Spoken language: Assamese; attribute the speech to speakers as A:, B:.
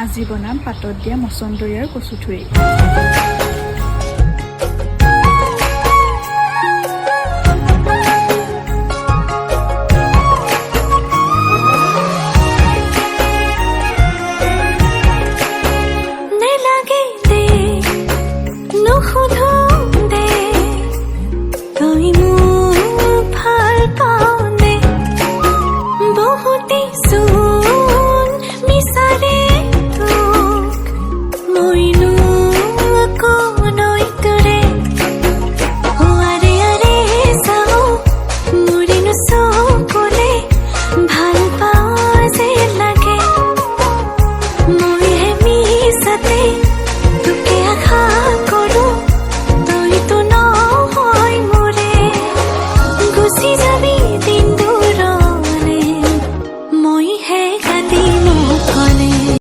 A: আজি বনাম পাতত দিয়া মচন্দৰী আৰু কচুথুৰি।
B: ভাল পাওঁ যে লাগে